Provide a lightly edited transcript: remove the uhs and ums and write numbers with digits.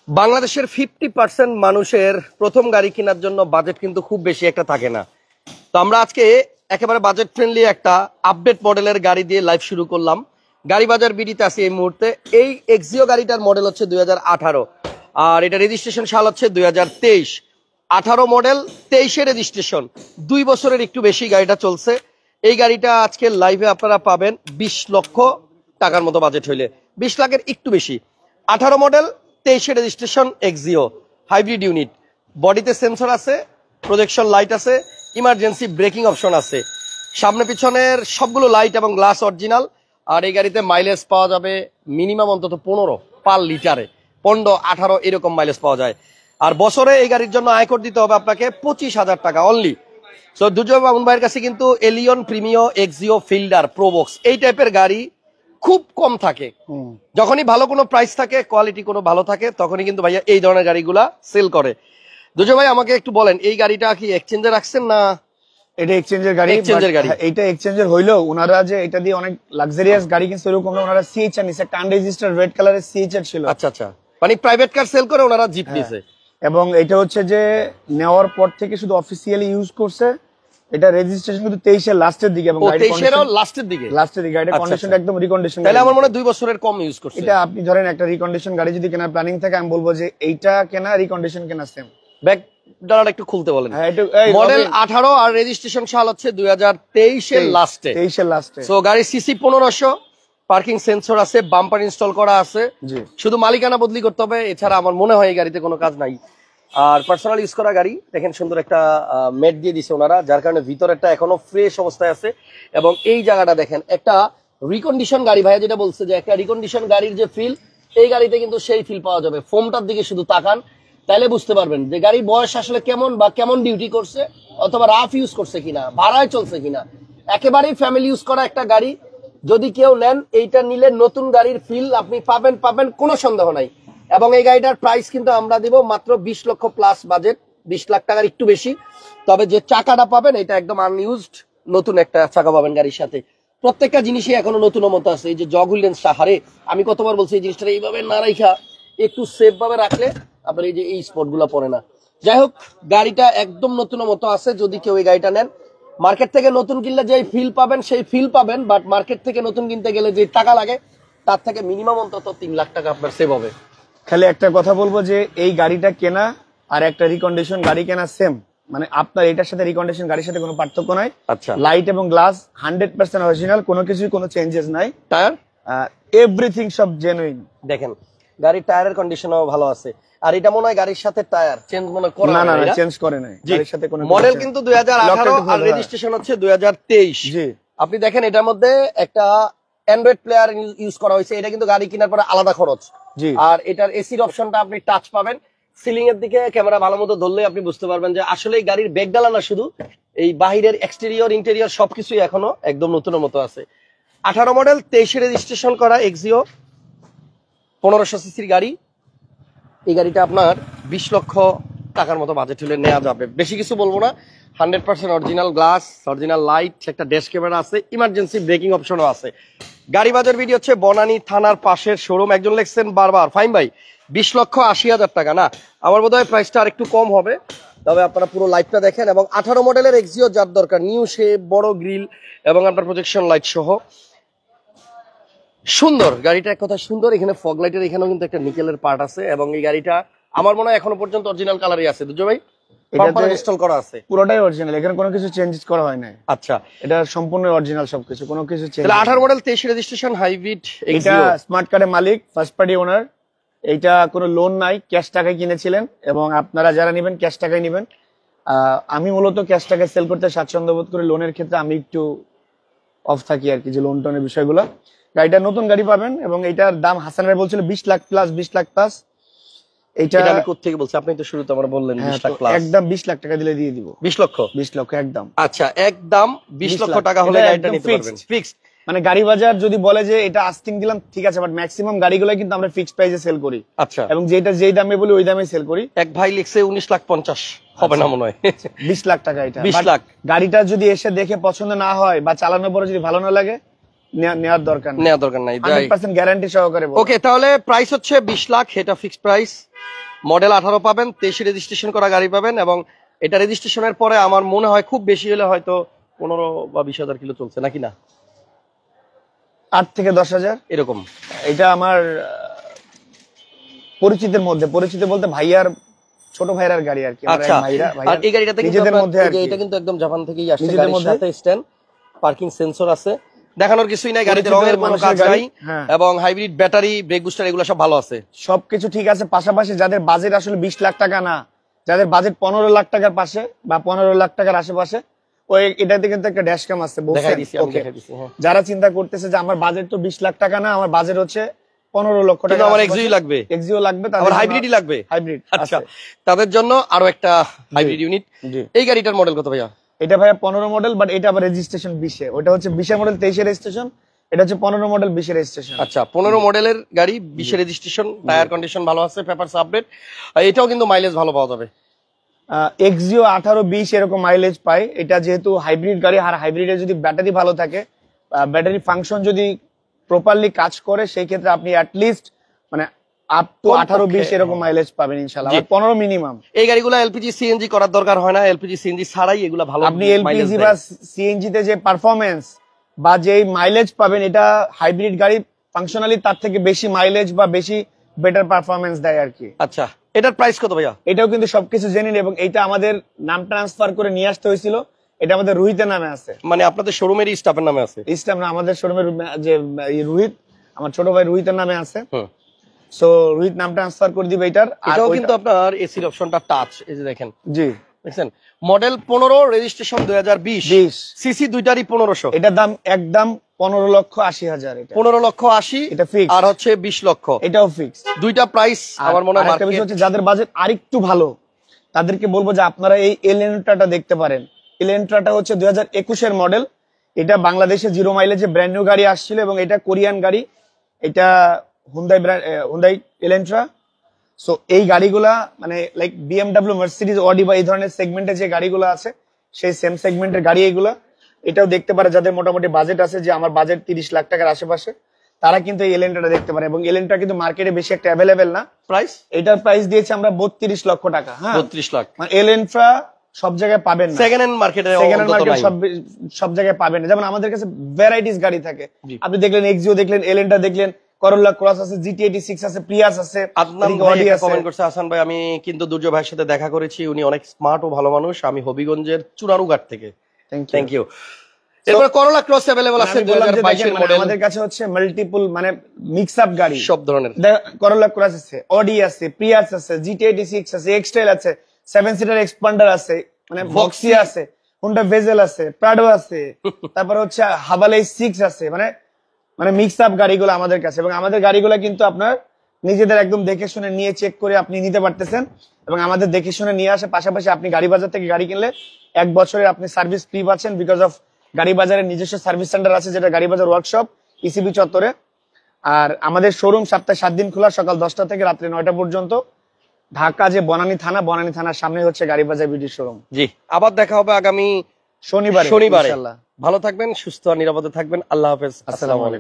বাংলাদেশের 50% মানুষের প্রথম গাড়ি কেনার জন্য বাজেট কিন্তু খুব বেশি একটা থাকে না। তো আমরা আজকে একেবারে বাজেট ফ্রেন্ডলি একটা আপডেট মডেলের গাড়ি দিয়ে লাইভ শুরু করলাম। গাড়ি বাজার বিডিতে আছি এই মুহূর্তে। এই এক্সিও গাড়িটার মডেল হচ্ছে 2018 আর এটা রেজিস্ট্রেশন সাল হচ্ছে 2023। 18 মডেল 23 রেজিস্ট্রেশন, 2 বছরের একটু বেশি গাড়িটা চলছে। এই গাড়িটা আজকে লাইভে আপনারা পাবেন 20 লক্ষ টাকার মতো বাজেট হইলে, 20 লাখের একটু বেশি। 18 model 23 registration Axio hybrid unit, বডিতে সেন্সর আছে, প্রজেকশন লাইট আছে, ইমার্জেন্সি ব্রেকিং অপশন আছে, সামনে পিছনের সবগুলো লাইট এবং গ্লাস অরিজিনাল। আর এই গাড়িতে মাইলেজ পাওয়া যাবে মিনিমাম অন্তত 15 পার লিটারে, 15-18 এরকম মাইলেজ পাওয়া যায়। আর বছরে এই গাড়ির জন্য আয়কর দিতে হবে আপনাকে 25,000 টাকা অনলি। তো দুর্জয় মামুন ভাইয়ের কাছে কিন্তু Allion, Premio, Axio, Fielder, Probox এই টাইপের গাড়ি খুব কম থাকে। যখনই ভালো কোনো প্রাইস থাকে, কোয়ালিটি কোনো ভালো থাকে, তখনই কিন্তু ভাইয়া এই ধরনের গাড়িগুলা সেল করে। দুজয় ভাই আমাকে একটু বলেন, এই গাড়িটা কি এক্সচেঞ্জে রাখছেন না? এটা এক্সচেঞ্জের গাড়ি। এক্সচেঞ্জের গাড়ি, এটা এক্সচেঞ্জের হইলেও ওনারা যে এটা দিয়ে অনেক লাক্সারিয়াস গাড়ি কিনছে এরকম না, ওনারা সিএইচআর নিছে, একটা আনরেজিস্টার্ড রেড কালারের সিএইচআর ছিল। আচ্ছা আচ্ছা, মানে প্রাইভেট কার সেল করে ওনারা জিপ নিছে। এবং এটা হচ্ছে যে নেওয়ার পর থেকে শুধু অফিসিয়ালি ইউজ করছে। এটা রেজিস্ট্রেশন কিন্তু 23 এর লাস্টের দিকে এবং 23 এর লাস্টের দিকে গাড়িটা কন্ডিশন একদম রিকন্ডিশন। তাহলে আমার মনে হয় 2 বছরের কম ইউজ করছে। এটা আপনি ধরেন একটা রিকন্ডিশন গাড়ি যদি কেনার প্ল্যানিং থাকে, আমি বলবো যে এইটা কেনা রিকন্ডিশন কেনা সেম। ব্যাক ডালাটা একটু খুলতে বলেন। মডেল 18 আর রেজিস্ট্রেশন সাল হচ্ছে 2023 এর লাস্টে। 23 এর লাস্টে। সো গাড়ি সিসি 1500, পার্কিং সেন্সর আছে, বাম্পার ইনস্টল করা আছে, শুধু মালিকানা বদলি করতে হবে। এছাড়া আমার মনে হয় এই গাড়িতে কোনো কাজ নাই। আর পার্সোনাল ইউজ করা গাড়ি, দেখেন সুন্দর একটা মেট দিয়ে দিছে ওনারা, যার কারণে ভিতরেরটা এখনো ফ্রেশ অবস্থায় আছে। এবং এই জায়গাটা দেখেন, একটা রিকন্ডিশন গাড়ি, ভাইয়া যেটা বলছে যে একটা রিকন্ডিশন গাড়ির যে ফিল, এই গাড়িতে কিন্তু সেই ফিল পাওয়া যাবে। ফোমটার দিকে শুধু তাকান, তাহলে বুঝতে পারবেন যে গাড়ির বয়স আসলে কেমন, বা কেমন ডিউটি করছে, অথবা রাফ ইউজ করছে কিনা, ভাড়ায় চলছে কিনা। একেবারেই ফ্যামিলি ইউজ করা একটা গাড়ি। যদি কেউ নেন, এইটা নিলে নতুন গাড়ির ফিল আপনি পাবেন, কোনো সন্দেহ নাই। এবং এই গাড়িটার প্রাইস কিন্তু আমরা দিব মাত্র 20 লক্ষ প্লাস বাজেট, 20 লাখ টাকার একটু বেশি। তবে যে চাকাটা পাবেন, এটা একদম আনইউজড নতুন একটা চাকা পাবেন গাড়ির সাথে। প্রত্যেকটা জিনিসই এখনো নতুনের মতো আছে। এই যে জগ হুইল লেন্সটা, হারে আমি কতবার বলছি এই জিনিসটা এইভাবে না রাখা, একটু সেফ ভাবে রাখলে আপনার এই যে এই স্পট গুলা পড়ে না। যাই হোক, গাড়িটা একদম নতুনের মতো আছে। যদি কেউ এই গাড়িটা নেন, মার্কেট থেকে নতুন কিনলে যে ফিল পাবেন সেই ফিল পাবেন, বাট মার্কেট থেকে নতুন কিনতে গেলে যে টাকা লাগে, তার থেকে মিনিমাম অন্তত 3 লাখ টাকা আপনার সেভ হবে। খালি একটা কথা বলবো যে এই গাড়িটা কেনা আর একটা রিকন্ডিশন গাড়ি কেনা সেম, মানে আপনার এটার সাথে রিকন্ডিশন গাড়ির সাথে কোনো পার্থক্য নাই। আচ্ছা, লাইট এবং গ্লাস 100% অরিজিনাল, কোনো কিছুই কোনো চেঞ্জেস নাই। টায়ার এভরিথিং সব জেনুইন। দেখেন গাড়ির টায়ারের কন্ডিশনও ভালো আছে। আর এটা মনে হয় গাড়ির সাথে টায়ার চেঞ্জ মনে করে না, চেঞ্জ করে নাই গাড়ির সাথে কোনো। মডেল কিন্তু 2018 আর রেজিস্ট্রেশন হচ্ছে 2023। জি, আপনি দেখেন এটার মধ্যে একটা অ্যান্ড্রয়েড প্লেয়ার ইউজ করা হয়েছে। এটা কিন্তু গাড়ি কেনার পরে আলাদা খরচ। জি। আর এটার এসির অপশনটা আপনি টাচ পাবেন। সিলিং এর দিকে ক্যামেরা ভালো মতো ধরলে আপনি বুঝতে পারবেন যে আসলে এই গাড়ির ব্যাক ডালা না, শুধু এই বাহিরের এক্সটেরিয়র ইন্টেরিয়র সবকিছুই এখনো একদম নতুনের মতো আছে। 18 মডেল 23 রেজিস্ট্রেশন করা এক্সিও 1500 সিসির গাড়ি। এই গাড়িটা আপনার 20 লক্ষ টাকার মতো বাজেট হলে নেওয়া যাবে। বেশি কিছু বলবো না, 100% অরিজিনাল গ্লাস, অরিজিনাল লাইট, একটা ড্যাশ ক্যামেরা আছে, ইমার্জেন্সি ব্রেকিং অপশনও আছে। গাড়ি বাজার ভিডিও হচ্ছে বনানী থানার পাশের শোরুম। একজন লেখছেন বারবার, ফাইম ভাই 20,80,000 টাকা না, আমার বোধ হয় প্রাইসটা আর একটু কম হবে। তবে আপনারা পুরো লাইটটা দেখেন। এবং 18 মডেলের এক্সিও যার দরকার, নিউ শেপ, বড় গ্রিল এবং আপনার প্রজেকশন লাইট সহ সুন্দর গাড়িটা, এক কথা সুন্দর। এখানে ফগ লাইটের এখানেও কিন্তু একটা নিকেলের পার্ট আছে। এবং এই গাড়িটা আমার মনে হয় এখনো পর্যন্ত অরিজিনাল কালারই আছে। দুজো ভাই ইনস্টল করা আছে, পুরোটাই অরিজিনাল, এখানে কোনো কিছু চেঞ্জেস করা হয় না। আচ্ছা, এটা সম্পূর্ণ অরিজিনাল সবকিছু, কোনো কিছু চেঞ্জ। 18 model 23 registration hybrid. এটা স্মার্ট কার্ডের মালিক, ফার্স্ট পার্টি ওনার। এইটা কোনো লোন নাই, ক্যাশ টাকায় কিনেছিলেন এবং আপনারা যারা নেবেন ক্যাশ টাকায় নেবেন। আমি মূলত ক্যাশ টাকায় সেল করতে স্বাচ্ছন্দ্য বোধ করি। লোনের ক্ষেত্রে আমি একটু অফ থাকি আর কি, যে লোন টোনের বিষয়গুলো। গাড়িটা নতুন গাড়ি পাবেন এবং এইটার দাম হাসান ভাই বলছিল 20 লাখ প্লাস, 20 লাখ প্লাস। এইটা আমি কোত্থেকে বলছি, আপনি তো শুরুতে আমার বললেন 20 লাখ প্লাস। একদম 20 লাখ টাকা দিলে দিয়ে দিব। 20 লক্ষ? 20 লক্ষ একদম। আচ্ছা, একদম 20 লক্ষ টাকা হলে গাড়িটা নিতে পারবেন ফিক্সড। মানে গাড়ি বাজার যদি বলে যে এটা আস্কিং দিলাম, ঠিক আছে, বাট ম্যাক্সিমাম গাড়িগুলো কিন্তু আমরা ফিক্সড প্রাইসে সেল করি। আচ্ছা, এবং যেটা যেই দামে বলি ওই দামে সেল করি। এক ভাই লিখছে 19,50,000 হবে না মনে হয়। 20 লাখ টাকা এটা। 20 লাখ। গাড়িটা যদি এসে দেখে পছন্দ না হয় বা চালানোর পরে যদি ভালো না লাগে, নেওয়ার দরকার নেই, নেওয়ার দরকার নাই। 100% গ্যারান্টি সহকারে বলবো। ওকে, তাহলে প্রাইস হচ্ছে 20 লাখ, এটা ফিক্সড প্রাইস। মডেল 18 পাবেন, 23 রেজিস্ট্রেশন করা গাড়ি পাবেন, এবং এটা রেজিস্ট্রেশনের পরে আমার মনে হয় খুব বেশি হলে হয়তো 15 বা 20,000 কিলো চলছে নাকি না, 8 থেকে 10,000 এরকম। এটা আমার পরিচিতের মধ্যে, পরিচিত বলতে ভাইয়ার ছোট ভাইয়ার গাড়ি আর কি। আমার এক আচ্ছা, ভাইরা আর এই গাড়িটাতে কিন্তু নিজেদের আপনার- মধ্যে আর এই যে কি। এটা কিন্তু একদম জাপান থেকেই আসছে, নিজেদের গাড়ির মধ্যে। সাথে স্ট্যান্ড, পার্কিং সেন্সর আছে, দেখানোর কিছুই নাই, গাড়িতে পরিচিত রঙের কোনো মানুষের কাজ গাড়ি, নাই, হ্যাঁ। এবং হাইব্রিড ব্যাটারি, ব্রেক বুস্টার এগুলো সব ভালো আছে। সবকিছু ঠিক আছে। পাশাপাশি যাদের বাজেট আসলে 20 লাখ টাকা না, যাদের বাজেট 15 লাখ টাকার পাশে বা 15 লাখ টাকার আশেপাশে, ওই এটাতে কিন্তু একটা ড্যাশ ক্যাম আছে, দেখাই বুঝছেন? দিছি, আমি ওকে, দেখাই দিছি, হ্যাঁ। যারা চিন্তা করতেছে যে আমার বাজেট তো 20 লাখ টাকা না, আমার বাজেট হচ্ছে 15 লক্ষ কিন্তু টাকা, আমার এক্সিও লাগবে, এক্সিও লাগবে, আমার হাইব্রিডই লাগবে। হাইব্রিড। আচ্ছা, তাদের জন্য আরো একটা হাইব্রিড ইউনিট। জি, এই গাড়িটার মডেল কত ভাইয়া? এটা ভাইয়া 15 মডেল, বাট এটা আবার রেজিস্ট্রেশন 20 এ। ওটা হচ্ছে 20 মডেল 23 রেজিস্ট্রেশন, এটা হচ্ছে 15 মডেল 20 রেজিস্ট্রেশন। আচ্ছা, 15 মডেলের গাড়ি, 20 রেজিস্ট্রেশন, টায়ার কন্ডিশন ভালো আছে, পেপারস আপডেট, এটাও কিন্তু মাইলেজ ভালো পাওয়া যাবে। এক্সিও 18-20 এরকম মাইলেজ পায়। এটা যেহেতু হাইব্রিড গাড়ি, আর হাইব্রিডে যদি ব্যাটারি ভালো থাকে, ব্যাটারি ফাংশন যদি প্রপারলি কাজ করে, সেই ক্ষেত্রে আপনি অ্যাটলিস্ট মানে আপ টু 18-20 এরকম মাইলেজ পাবেন ইনশাআল্লাহ, জি। 15 মিনিমাম। এই গাড়িগুলো এলপিজি সিএনজি করার দরকার হয় না, এলপিজি সিএনজি ছাড়াই এগুলো ভালো আপনি mileage এলপিজি দেয়। বা সিএনজি তে যে পারফরমেন্স বা যে মাইলেজ পাবেন, এটা হাইব্রিড গাড়ি ফাংশনালি তার থেকে বেশি মাইলেজ বা বেশি বেটার পারফরমেন্স দেয় আর কি। আচ্ছা, এটার প্রাইস কত ভাইয়া? এটাও কিন্তু সবকিছু জেনে নিন, এবং এইটা আমাদের নাম ট্রান্সফার করে নিয়ে আসতে হয়েছিল। এটা আমাদের রোহিতের নামে আছে, মানে আপনাদের শোরুমেরই স্টাফের নামে আছে? ইসলাম না, আমাদের শোরুমের যে রোহিত, আমার ছোট ভাই রোহিতের নামে আছে। হুম। সো রোহিত নাম ট্রান্সফার করে দিবে এটার। আর এটাও ওইটা- কিন্তু আপনার এসির অপশনটা টাচ, এই যে দেখেন, জি, দেখছেন, মডেল 15, রেজিস্ট্রেশন 2020, 20 সিসি দুইটারই 1500, এটার দাম একদম 15,80,000। এটা 15,80,000, এটা fixed। আর হচ্ছে 20 লক্ষ, এটাও ফিক্স। দুইটা প্রাইস আমার মনে হয় আরেকটা বিষয় মার্কেট। হচ্ছে যাদের বাজেট আরেকটু ভালো, তাদেরকে বলবো যে আপনারা এই এলেন্ট্রাটা দেখতে পারেন। এলেন্ট্রাটা হচ্ছে 2021 এর মডেল। এটা বাংলাদেশে 0 মাইলেজে ব্র্যান্ড নিউ গাড়ি আসছিল, এবং এটা কোরিয়ান গাড়ি। এটা হুন্ডাই এলেন্ট্রা। সো এই গাড়িগুলা মানে লাইক বিএমডব্লিউ, মার্সিডিজ, অডি বা এই ধরনের সেগমেন্টে যে গাড়িগুলো আছে, সেই সেম সেগমেন্টের গাড়ি এগুলা। এটাও দেখতে পারে যাদের মোটামুটি বাজেট আছে, যে আমার বাজেট 30 লাখ টাকার আশেপাশে, তারা কিন্তু এই এলেন্ট্রাটা দেখতে পারে। এবং এলেন্ট্রা কিন্তু মার্কেটে বেশি একটা অ্যাভেলেবেল না। প্রাইস এটার প্রাইস দিয়েছি আমরা 32 লক্ষ টাকা। হ্যাঁ, 32 লাখ। মানে এলেন্ট্রা সব জায়গায় পাবেন না, সেকেন্ড হ্যান্ড মার্কেটে সেকেন্ড হ্যান্ড মার্কেট সব জায়গায় পাবেন না। যেমন আমাদের কাছে ভ্যারাইটিস গাড়ি থাকে, জি। আপনি দেখলেন এক্সিও দেখলেন, এলেন্ট্রা দেখলেন, করোলা ক্রস আছে, জিটি 86 আছে, প্রিয়াস আছে, আদনান এদিকে ভাই অডি একটা আছে। কমেন্ট করছে, হাসান ভাই আমি কিন্তু দুর্জয় ভাইয়ের সাথে দেখা করেছি, উনি অনেক স্মার্ট ও ভালো মানুষ, আমি হবিগঞ্জের চুনারুঘাট থেকে। Thank you. এরপর করোলা ক্রস अवेलेबल আছে, আমি বললাম যে 2022 এর দেখেন, মডেল, আমাদের কাছে হচ্ছে মাল্টিপল মানে মিক্স আপ গাড়ি সব ধরনের। করোলা ক্রস আছে, অডি আছে, প্রিয়াস আছে, জিটি 86 আছে, এক্সটেল আছে, 7 সিটার এক্সপান্ডার আছে, মানে ভক্সি আছে, হুন্ডা ভেজেল আছে, প্রাডো আছে, তারপর হচ্ছে হাভালাই 6 আছে। মানে মিক্স আপ গাড়িগুলো আমাদের কাছে, এবং আমাদের গাড়িগুলো কিন্তু আপনার নিজেদের একদম দেখে শুনে নিয়ে চেক করে আপনি নিতে পারতেছেন। এবং আমাদের দেখে শুনে নিয়ে আসে, পাশাপাশি আপনি গাড়ি বাজার থেকে গাড়ি কিনলে 1 বছরের আপনি সার্ভিস ফ্রি পাচ্ছেন, বিকজ অফ গাড়ি বাজারের নিজস্ব সার্ভিস সেন্টার আছে, যেটা গাড়ি বাজার ওয়ার্কশপ, ইসিবি চত্বরে। আর আমাদের শোরুম সপ্তাহে 7 দিন খোলা, সকাল 10টা থেকে রাত্রি 9টা পর্যন্ত। ঢাকা যে বনানী থানার সামনে হচ্ছে গাড়ি বাজার বিডি শোরুম। জি, আবার দেখা হবে আগামী শনিবারে শনিবারে। ইনশাআল্লাহ। ভালো থাকবেন, সুস্থ আর নিরাপদে থাকবেন। আল্লাহ হাফেজ, আসসালামু আসসালামু আলাইকুম।